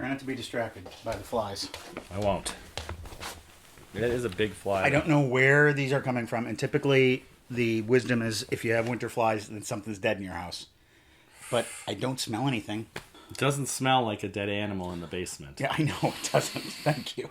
Try not to be distracted by the flies. I won't. It is a big fly. I don't know where these are coming from, and typically the wisdom is if you have winter flies, then something's dead in your house. But I don't smell anything. It doesn't smell like a dead animal in the basement. Yeah, I know it doesn't. Thank you.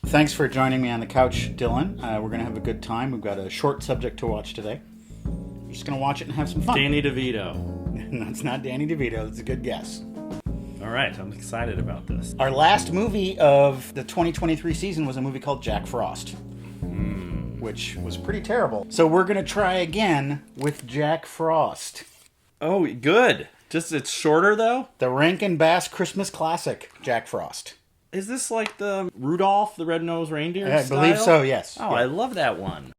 Thanks for joining me on the couch, Dylan. We're going to have a good time. We've got a short subject to watch today. We're just going to watch it and have some fun. Danny DeVito. No, it's not Danny DeVito. That's a good guess. All right, I'm excited about this. Our last movie of the 2023 season was a movie called Jack Frost, which was pretty terrible. So we're going to try again with Jack Frost. Oh, good. Just it's shorter, though? The Rankin Bass Christmas classic, Jack Frost. Is this like the Rudolph the Red-Nosed Reindeer I believe so, yes. Oh, yeah. I love that one.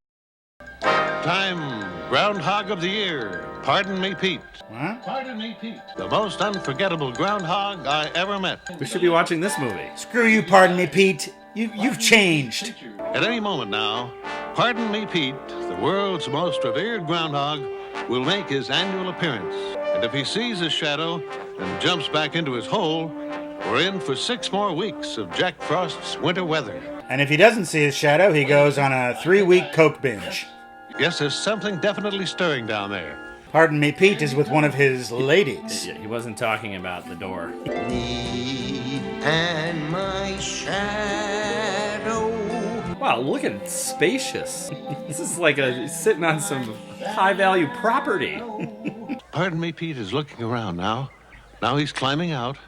Time, Groundhog of the Year. Pardon me, Pete. What? Pardon me, Pete. The most unforgettable groundhog I ever met. We should be watching this movie. Screw you, pardon me, Pete. You've changed. At any moment now, Pardon me, Pete, the world's most revered groundhog, will make his annual appearance. And if he sees his shadow and jumps back into his hole, we're in for 6 more weeks of Jack Frost's winter weather. And if he doesn't see his shadow, he goes on a 3-week Coke binge. Yes, there's something definitely stirring down there. Pardon me, Pete is with one of his ladies. He wasn't talking about the door. Me and my shadow. Wow, look at it, spacious. This is like sitting on some high-value property. Pardon me, Pete is looking around now. Now he's climbing out.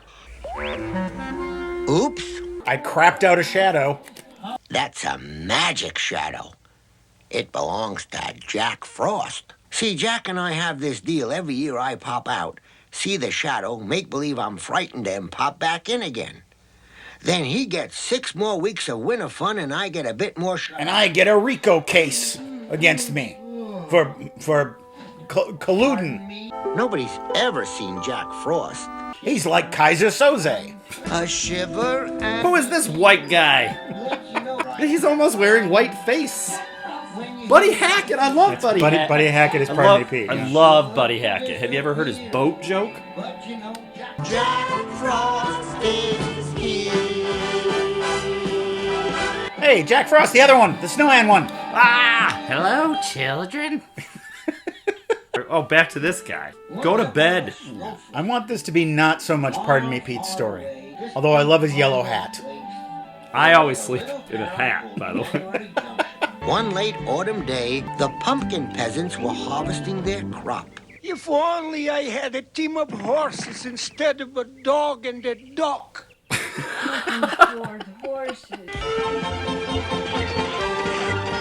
Oops. I crapped out a shadow. That's a magic shadow. It belongs to Jack Frost. See, Jack and I have this deal. Every year I pop out, see the shadow, make believe I'm frightened, and pop back in again. Then he gets 6 more weeks of winter fun, and I get a bit more. And I get a RICO case against me for colluding. Nobody's ever seen Jack Frost. He's like Kaiser Soze. A shiver and. Who is this white guy? He's almost wearing white face. Buddy Hackett, I love Buddy Hackett. Buddy Hackett is Pardon Me, Pete. I love Buddy Hackett. Have you ever heard his boat joke? Jack Frost is here. Hey, Jack Frost, the other one, the Snowman one. Ah, hello, children. Oh, back to this guy. Go to bed. I want this to be not so much Pardon Me, Pete's story. Although I love his yellow hat. I always sleep in a hat, by the way. One late autumn day, the pumpkin peasants were harvesting their crop. If only I had a team of horses instead of a dog and a duck. Horses.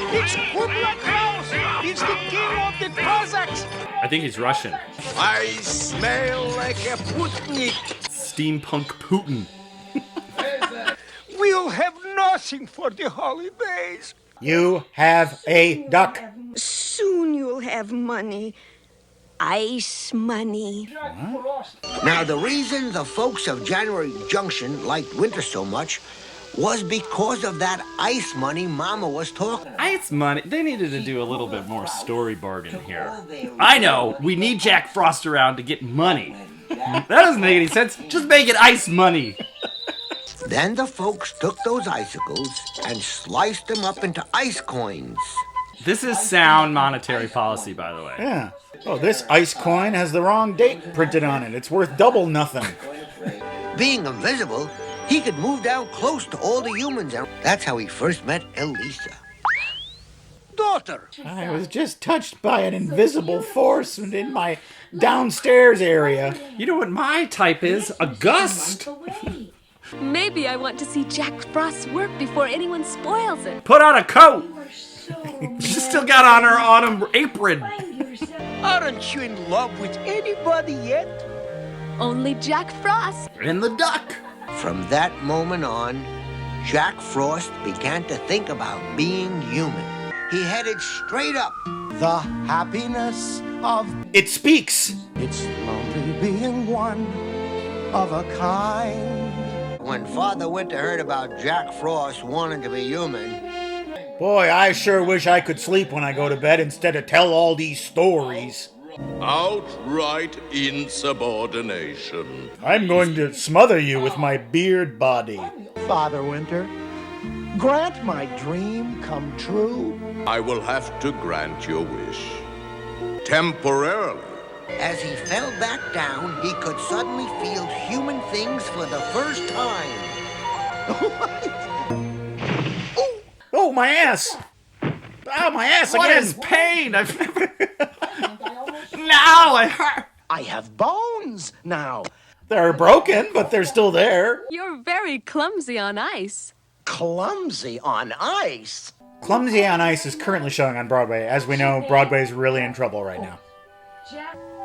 It's Kubla Klaus! It's the king of the Cossacks! I think he's Russian. I smell like a Putnik. Steampunk Putin. We'll have nothing for the holidays. You have a duck. Soon you'll have money. Ice money. Now, the reason the folks of January Junction liked winter so much was because of that ice money Mama was talking. Ice money. They needed to do a little bit more story-bargain here. I know. We need Jack Frost around to get money. That doesn't make any sense. Just make it ice money. Then the folks took those icicles and sliced them up into ice coins. This is sound monetary policy, by the way. Yeah. Oh, this ice coin has the wrong date printed on it. It's worth double nothing. Being invisible, he could move down close to all the humans, and that's how he first met Elisa. Daughter. I was just touched by an invisible force in my downstairs area. You know what my type is? A gust. Maybe I want to see Jack Frost's work before anyone spoils it. Put on a coat. She still got on her autumn apron. Aren't you in love with anybody yet? Only Jack Frost. And the duck. From that moment on, Jack Frost began to think about being human. He headed straight up. The happiness of It speaks. it's lonely being one of a kind. When Father Winter heard about Jack Frost wanting to be human, Boy, I sure wish I could sleep when I go to bed instead of tell all these stories. Outright insubordination. I'm going to smother you with my beard body. Father Winter, grant my dream come true. I will have to grant your wish. Temporarily. As he fell back down, he could suddenly feel human things for the first time. Oh, my ass! Ow, my ass What again! is pain? I've never. Now I hurt. I have bones now. They're broken, but they're still there. You're very clumsy on ice. Clumsy on ice. Clumsy on Ice is currently showing on Broadway. As we know, Broadway is really in trouble right now.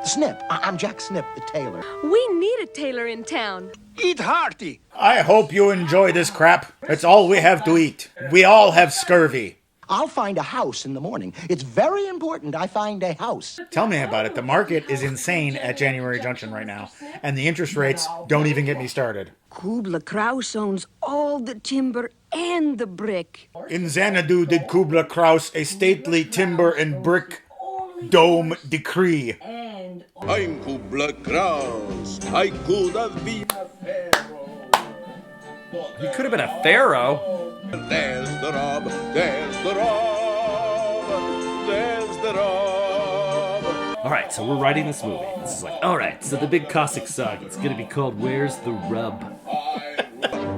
Snip. I'm Jack Snip, the tailor. We need a tailor in town. Eat hearty. I hope you enjoy this crap. It's all we have to eat. We all have scurvy. I'll find a house in the morning. It's very important I find a house. Tell me about it. The market is insane at January Junction right now, and the interest rates don't even get me started. Kubla Kraus owns all the timber and the brick. In Xanadu did Kubla Kraus a stately timber and brick dome decree. I'm Kubla Kraus. I could have been a pharaoh. He could have been a pharaoh. There's the rub, there's the rub, there's the rub. All right, so we're writing this movie. This is like, all right, so the big Cossack song. It's gonna be called "Where's the Rub."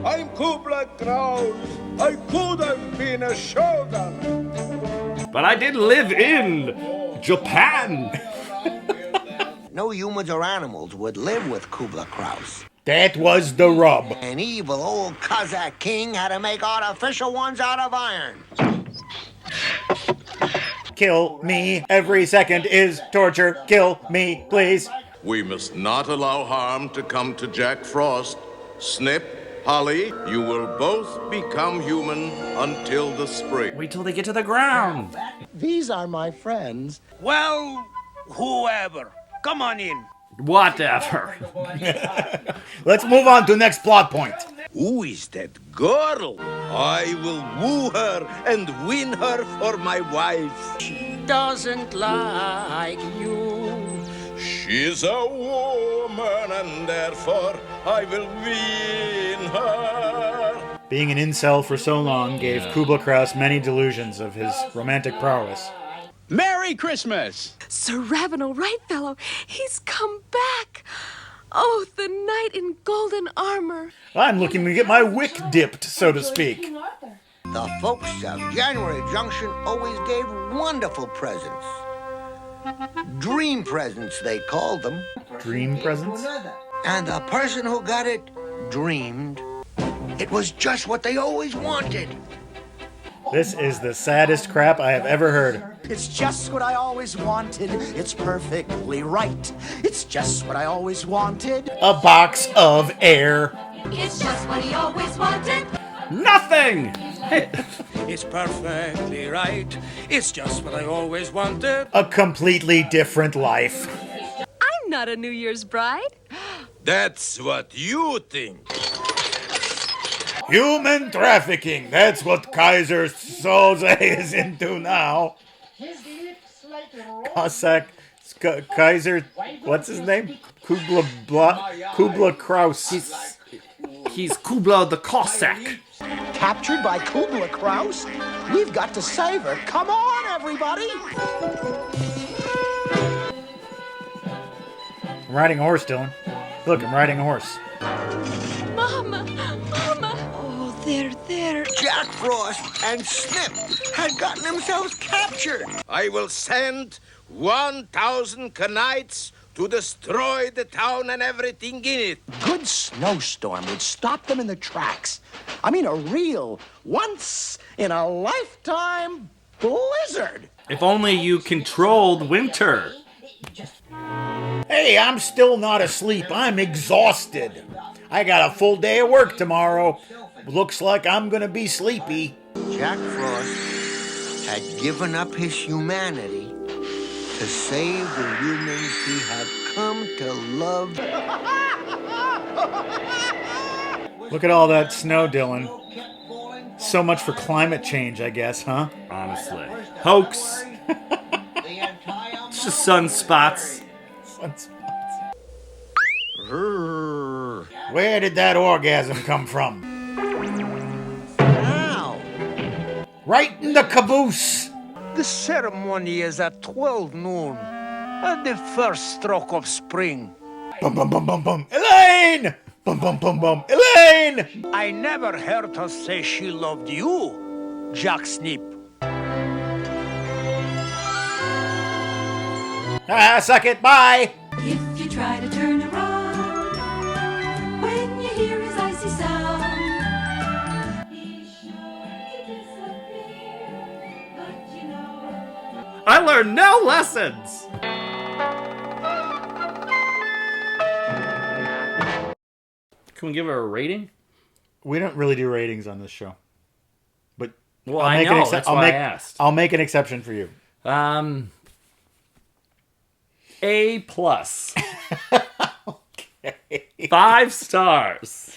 I'm Kubla Kraus. I could have been a shogun. But I did live in Japan. No humans or animals would live with Kubla Kraus. That was the rub. An evil old Cossack king had to make artificial ones out of iron. Kill me. Every second is torture. Kill me, please. We must not allow harm to come to Jack Frost. Snip, Holly, you will both become human until the spring. Wait till they get to the ground. These are my friends. Well, whoever. Come on in. Whatever. Let's move on to next plot point. Who is that girl? I will woo her and win her for my wife. Doesn't like you. She's a woman and therefore I will win her. Being an incel for so long gave Kubla Kraus many delusions of his romantic prowess. Merry Christmas. Sir Ravenel Rightfellow, he's come back. Oh, the knight in golden armor. I'm looking to get my wick dipped, so to speak. The folks of January Junction always gave wonderful presents. Dream presents, they called them. Dream presents? And the person who got it dreamed it was just what they always wanted. This is the saddest crap I have ever heard. It's just what I always wanted. It's perfectly right. It's just what I always wanted. A box of air. It's just what he always wanted. Nothing. It's perfectly right. It's just what I always wanted. A completely different life. I'm not a New Year's bride. That's what you think. Human trafficking. That's what Kaiser Soze is into now. Cossack. Kaiser. What's his name? Kubla Kraus. He's Kubla the Cossack. Captured by Kubla Kraus? We've got to save her. Come on, everybody! I'm riding a horse, Dylan. Look, I'm riding a horse. Mama, Mama. Oh, there. Jack Frost and Snip had gotten themselves captured. I will send 1,000 Knights to destroy the town and everything in it. Good snowstorm would stop them in their tracks. I mean, a real, once-in-a-lifetime blizzard. If only you controlled winter. Hey, I'm still not asleep. I'm exhausted. I got a full day of work tomorrow. Looks like I'm gonna be sleepy. Jack Frost had given up his humanity to save the humans he had come to love. Look at all that snow, Dylan. so much for climate change, I guess, huh? Honestly. Hoax. It's just sunspots. Where did that orgasm come from? Ow. Right in the caboose. The ceremony is at 12 noon, at the first stroke of spring. Bum, bum, bum, bum, bum. Elaine! Bum, bum, bum, bum. Elaine! I never heard her say she loved you, Jack Snip. Ah, suck it. Bye. If you try to turn around, when you hear his icy sound, be sure to disappear, but you know. I learned no lessons. Can we give her a rating? We don't really do ratings on this show. But Well, I know. That's why I asked. I'll make an exception for you. A+. Okay. 5 stars.